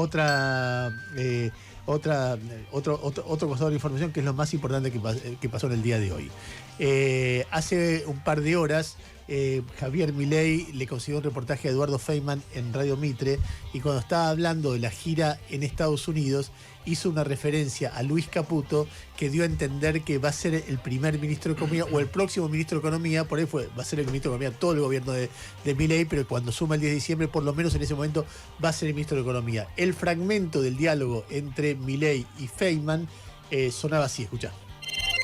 otro costado de la información que es lo más importante que pasó en el día de hoy. Hace un par de horas Javier Milei le consiguió un reportaje a Eduardo Feynman en Radio Mitre, y cuando estaba hablando de la gira en Estados Unidos hizo una referencia a Luis Caputo, que dio a entender que va a ser el primer ministro de Economía o el próximo ministro de Economía. Por ahí va a ser el ministro de Economía todo el gobierno de Milei, pero cuando suma el 10 de diciembre, por lo menos en ese momento va a ser el ministro de Economía. El fragmento del diálogo entre Milei y Feynman sonaba así, escuchá.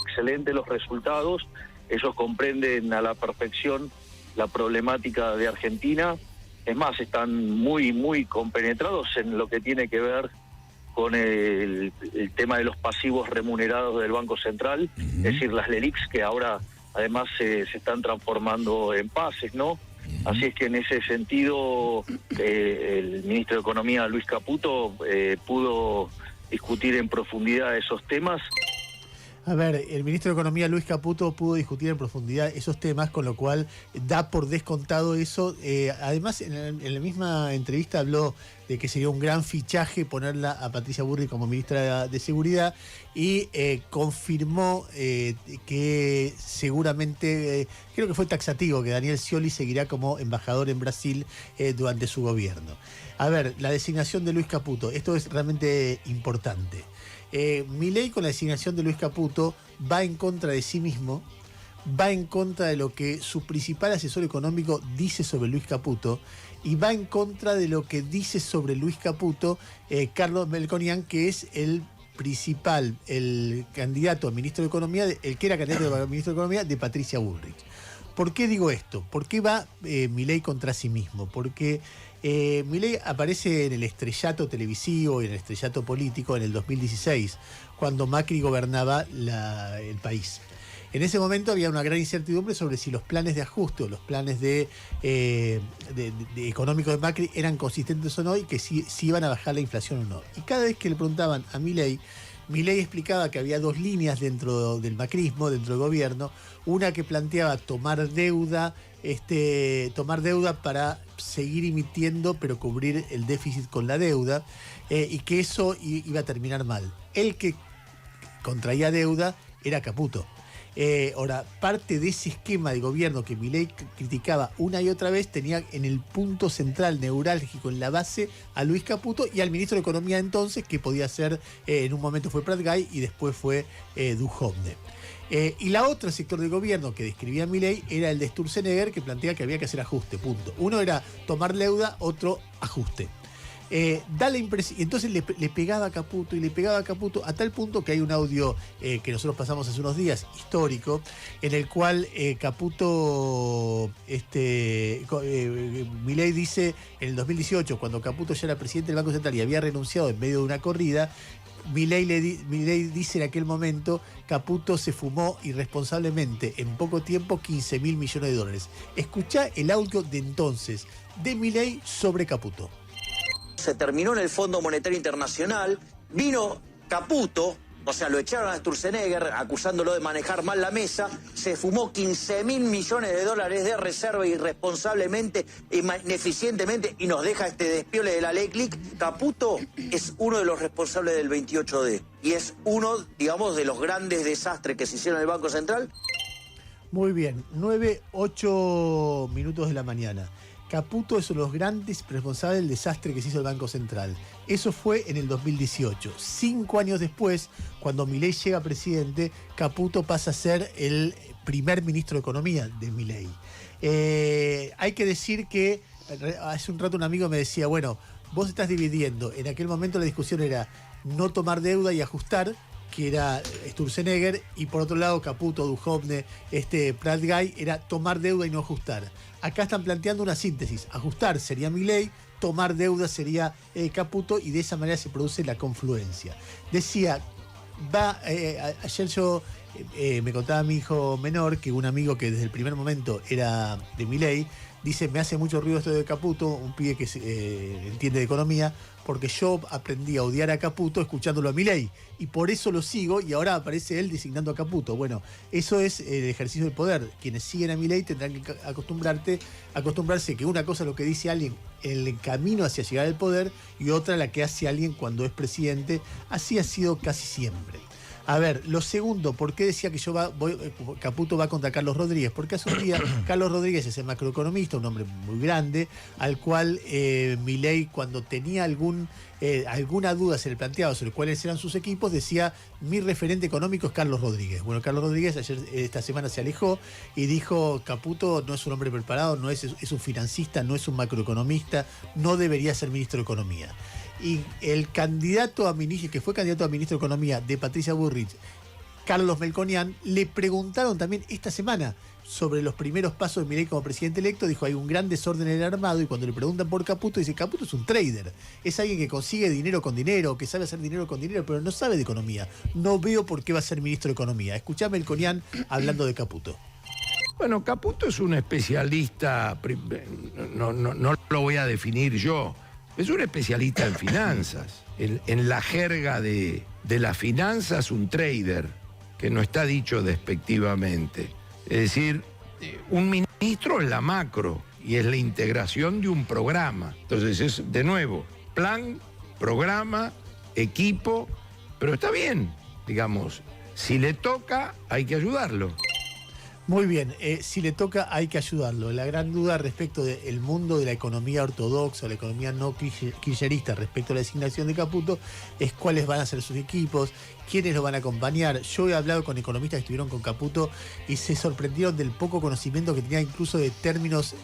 Excelentes los resultados, ellos comprenden a la perfección la problemática de Argentina, es más, están muy compenetrados en lo que tiene que ver con el tema de los pasivos remunerados del Banco Central, es decir, las LELIQs, que ahora además se están transformando en pases, ¿no? Así es que en ese sentido el ministro de Economía, Luis Caputo, pudo discutir en profundidad esos temas. A ver, el ministro de Economía, Luis Caputo, pudo discutir en profundidad esos temas, con lo cual da por descontado eso. Además, en la misma entrevista habló de que sería un gran fichaje ponerla a Patricia Bullrich como ministra de Seguridad, y confirmó que seguramente, creo que fue taxativo, que Daniel Scioli seguirá como embajador en Brasil durante su gobierno. A ver, la designación de Luis Caputo, esto es realmente importante. Milei, con la designación de Luis Caputo, va en contra de sí mismo, va en contra de lo que su principal asesor económico dice sobre Luis Caputo, y va en contra de lo que dice sobre Luis Caputo Carlos Melconian, que es el candidato a ministro de Economía, el que era candidato a ministro de Economía de Patricia Bullrich. ¿Por qué digo esto? ¿Por qué va Milei contra sí mismo? Porque Milei aparece en el estrellato televisivo y en el estrellato político en el 2016, cuando Macri gobernaba el país. En ese momento había una gran incertidumbre sobre si los planes de ajuste o los planes de económicos de Macri eran consistentes o no, y que si iban a bajar la inflación o no. Y cada vez que le preguntaban a Milei explicaba que había dos líneas dentro del macrismo, dentro del gobierno. Una que planteaba tomar deuda para seguir emitiendo, pero cubrir el déficit con la deuda, y que eso iba a terminar mal. El que contraía deuda era Caputo. Ahora, parte de ese esquema de gobierno que Milei criticaba una y otra vez tenía en el punto central, neurálgico, en la base, a Luis Caputo y al ministro de Economía entonces, que podía ser, en un momento fue Prat-Gay y después fue Duhovne. Y la otra sector de gobierno que describía Milei era el de Sturzenegger, que plantea que había que hacer ajuste, punto. Uno era tomar deuda, otro ajuste. Da la impresión, y entonces le pegaba a Caputo y le pegaba a Caputo, a tal punto que hay un audio que nosotros pasamos hace unos días, histórico, en el cual Caputo, Milei dice en el 2018, cuando Caputo ya era presidente del Banco Central y había renunciado en medio de una corrida, Milei dice en aquel momento: Caputo se fumó irresponsablemente en poco tiempo 15.000 millones de dólares. Escuchá el audio de entonces de Milei sobre Caputo. Se terminó en el Fondo Monetario Internacional, vino Caputo, o sea, lo echaron a Sturzenegger acusándolo de manejar mal la mesa, se fumó 15.000 millones de dólares de reserva irresponsablemente, ineficientemente, y nos deja este despiole de la ley Click. Caputo es uno de los responsables del 28D y es uno, digamos, de los grandes desastres que se hicieron en el Banco Central. Muy bien, 9:08 de la mañana. Caputo es uno de los grandes responsables del desastre que se hizo el Banco Central. Eso fue en el 2018. 5 años después, cuando Milei llega presidente, Caputo pasa a ser el primer ministro de Economía de Milei. Hay que decir que hace un rato un amigo me decía, bueno, vos estás dividiendo. En aquel momento la discusión era no tomar deuda y ajustar, que era Sturzenegger, y por otro lado Caputo, Duhovne, Prat-Gay, era tomar deuda y no ajustar. Acá están planteando una síntesis: ajustar sería Milei, tomar deuda sería Caputo, y de esa manera se produce la confluencia. Decía, ayer yo Me contaba mi hijo menor que un amigo que desde el primer momento era de Milei, dice, me hace mucho ruido esto de Caputo, un pibe que entiende de economía, porque yo aprendí a odiar a Caputo escuchándolo a Milei, y por eso lo sigo, y ahora aparece él designando a Caputo. Bueno, eso es el ejercicio del poder. Quienes siguen a Milei tendrán que acostumbrarse que una cosa es lo que dice alguien en el camino hacia llegar al poder, y otra la que hace alguien cuando es presidente. Así ha sido casi siempre. A ver, lo segundo, ¿por qué decía que Caputo va contra Carlos Rodríguez? Porque hace un día Carlos Rodríguez es el macroeconomista, un hombre muy grande, al cual Milei, cuando tenía alguna duda se le planteaba sobre cuáles eran sus equipos, decía, mi referente económico es Carlos Rodríguez. Bueno, Carlos Rodríguez esta semana se alejó y dijo, Caputo no es un hombre preparado, es un financista, no es un macroeconomista, no debería ser ministro de Economía. Y el candidato a ministro, que fue candidato a ministro de Economía de Patricia Bullrich, Carlos Melconian, le preguntaron también esta semana sobre los primeros pasos de Milei como presidente electo. Dijo, hay un gran desorden en el armado, y cuando le preguntan por Caputo, dice, Caputo es un trader, es alguien que consigue dinero con dinero, que sabe hacer dinero con dinero, pero no sabe de economía. No veo por qué va a ser ministro de Economía. Escuchá Melconian hablando de Caputo. Bueno, Caputo es un especialista, no lo voy a definir yo, es un especialista en finanzas, en la jerga de las finanzas, un trader, que no está dicho despectivamente. Es decir, un ministro es la macro y es la integración de un programa. Entonces es, de nuevo, plan, programa, equipo, pero está bien, digamos, si le toca hay que ayudarlo. Muy bien, si le toca hay que ayudarlo. La gran duda respecto del mundo de la economía ortodoxa, la economía no kirchnerista respecto a la designación de Caputo, es cuáles van a ser sus equipos, quiénes lo van a acompañar. Yo he hablado con economistas que estuvieron con Caputo y se sorprendieron del poco conocimiento que tenía incluso de términos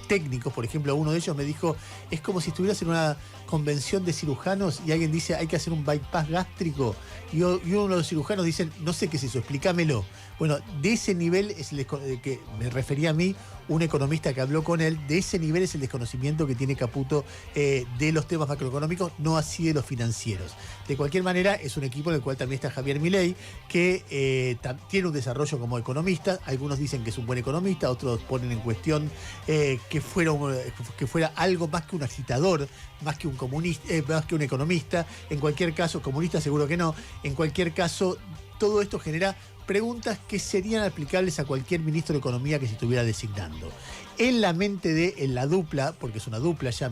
técnicos. Por ejemplo, uno de ellos me dijo, es como si estuvieras en una convención de cirujanos y alguien dice, hay que hacer un bypass gástrico, y uno de los cirujanos dice, no sé qué es eso, explícamelo. Bueno, de ese nivel es el que me refería a mí, un economista que habló con él, de ese nivel es el desconocimiento que tiene Caputo de los temas macroeconómicos, no así de los financieros. De cualquier manera, es un equipo en el cual también está Javier Milei, que tiene un desarrollo como economista. Algunos dicen que es un buen economista, otros ponen en cuestión que fuera algo más que un agitador, más que un comunista, más que un economista. En cualquier caso, comunista seguro que no. En cualquier caso, todo esto genera preguntas que serían aplicables a cualquier ministro de Economía que se estuviera designando. En la mente en la dupla, porque es una dupla ya,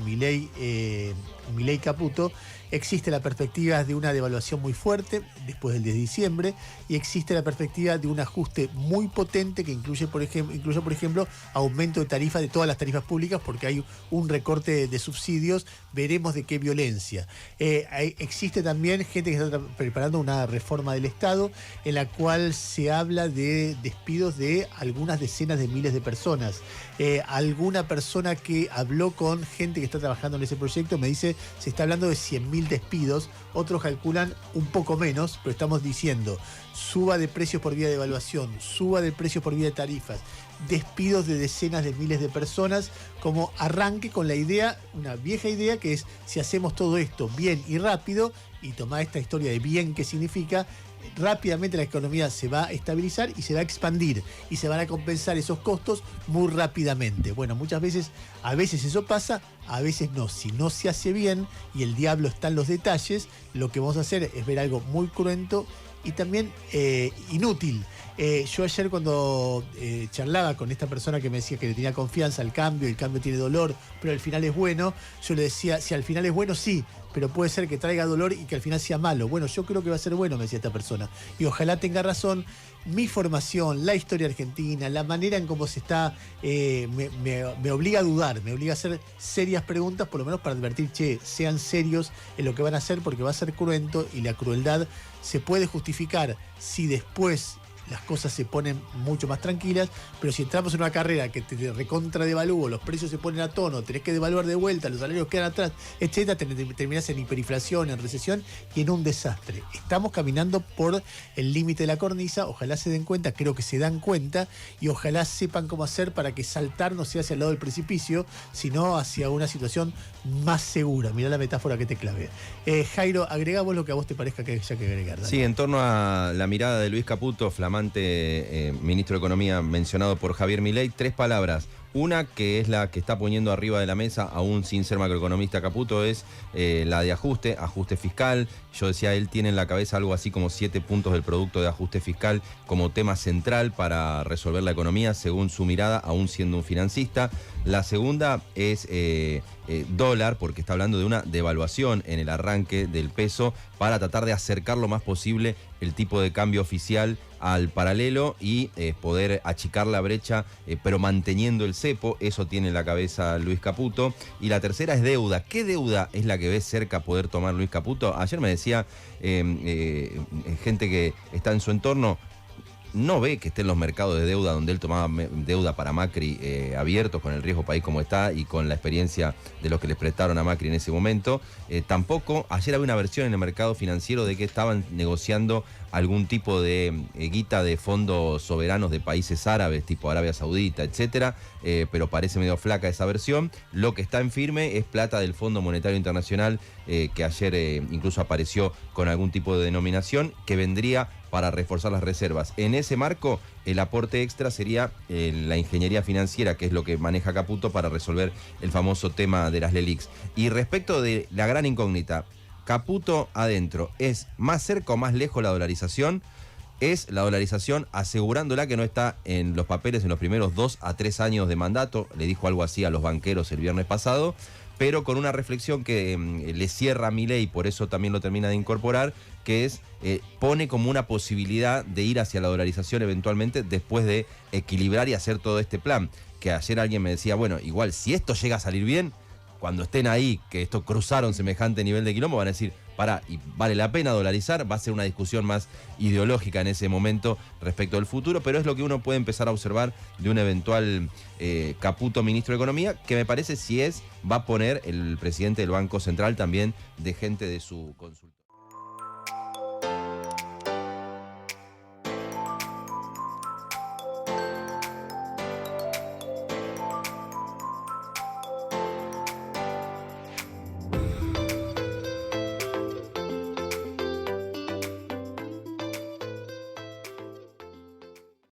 Milei-Caputo, existe la perspectiva de una devaluación muy fuerte después del 10 de diciembre, y existe la perspectiva de un ajuste muy potente que incluye, por ejemplo, aumento de tarifas de todas las tarifas públicas, porque hay un recorte de subsidios. Veremos de qué violencia. Existe también gente que está preparando una reforma del Estado en la cual se habla de despidos de algunas decenas de miles de personas. Alguna persona que habló con gente que está trabajando en ese proyecto me dice, se está hablando de 100.000 despidos, otros calculan un poco menos, pero estamos diciendo, suba de precios por vía de evaluación, suba de precios por vía de tarifas, despidos de decenas de miles de personas, como arranque con la idea, una vieja idea, que es, si hacemos todo esto bien y rápido, y tomar esta historia de bien qué significa, rápidamente la economía se va a estabilizar y se va a expandir, y se van a compensar esos costos muy rápidamente. Bueno, a veces eso pasa, a veces no. Si no se hace bien, y el diablo está en los detalles, lo que vamos a hacer es ver algo muy cruento y también inútil. Yo ayer cuando charlaba con esta persona que me decía que le tenía confianza al cambio, el cambio tiene dolor, pero al final es bueno, yo le decía, si al final es bueno, sí, pero puede ser que traiga dolor y que al final sea malo. Bueno, yo creo que va a ser bueno, me decía esta persona, y ojalá tenga razón. Mi formación, la historia argentina, la manera en cómo se está, me obliga a dudar, me obliga a hacer serias preguntas, por lo menos para advertir, sean serios en lo que van a hacer, porque va a ser cruento, y la crueldad se puede justificar si después las cosas se ponen mucho más tranquilas, pero si entramos en una carrera que te recontra devalúo, los precios se ponen a tono, tenés que devaluar de vuelta, los salarios quedan atrás, etcétera, terminás en hiperinflación, en recesión y en un desastre. Estamos caminando por el límite de la cornisa, ojalá se den cuenta, creo que se dan cuenta, y ojalá sepan cómo hacer para que saltar no sea hacia el lado del precipicio, sino hacia una situación más segura. Mirá la metáfora que te clavé. Jairo, agregá vos lo que a vos te parezca que haya que agregar. Dale. Sí, en torno a la mirada de Luis Caputo, flamante flamante ministro de Economía mencionado por Javier Milei, 3 palabras. Una, que es la que está poniendo arriba de la mesa, aún sin ser macroeconomista Caputo, es la de ajuste fiscal. Yo decía, él tiene en la cabeza algo así como 7 puntos del producto de ajuste fiscal como tema central para resolver la economía, según su mirada, aún siendo un financista. La segunda es dólar, porque está hablando de una devaluación en el arranque del peso para tratar de acercar lo más posible el tipo de cambio oficial al paralelo y poder achicar la brecha, pero manteniendo el cepo. Eso tiene en la cabeza Luis Caputo. Y la tercera es deuda. ¿Qué deuda es la que ve cerca poder tomar Luis Caputo? Ayer me decía gente que está en su entorno, no ve que esté en los mercados de deuda donde él tomaba deuda para Macri abiertos, con el riesgo país como está y con la experiencia de los que les prestaron a Macri en ese momento. Tampoco, ayer había una versión en el mercado financiero de que estaban negociando algún tipo de guita de fondos soberanos de países árabes, tipo Arabia Saudita, etcétera, pero parece medio flaca esa versión. Lo que está en firme es plata del Fondo Monetario Internacional, que ayer incluso apareció con algún tipo de denominación, que vendría para reforzar las reservas. En ese marco, el aporte extra sería la ingeniería financiera, que es lo que maneja Caputo para resolver el famoso tema de las LELIQs. Y respecto de la gran incógnita, Caputo adentro, ¿es más cerca o más lejos la dolarización? Es la dolarización asegurándola que no está en los papeles en los primeros 2 a 3 años de mandato. Le dijo algo así a los banqueros el viernes pasado, pero con una reflexión que le cierra a Milei, por eso también lo termina de incorporar, que es, pone como una posibilidad de ir hacia la dolarización eventualmente después de equilibrar y hacer todo este plan. Que ayer alguien me decía, bueno, igual si esto llega a salir bien, cuando estén ahí, que esto cruzaron semejante nivel de quilombo, van a decir, pará, ¿y vale la pena dolarizar? Va a ser una discusión más ideológica en ese momento respecto al futuro, pero es lo que uno puede empezar a observar de un eventual Caputo ministro de Economía, que me parece, si es, va a poner el presidente del Banco Central también de gente de su consultoría.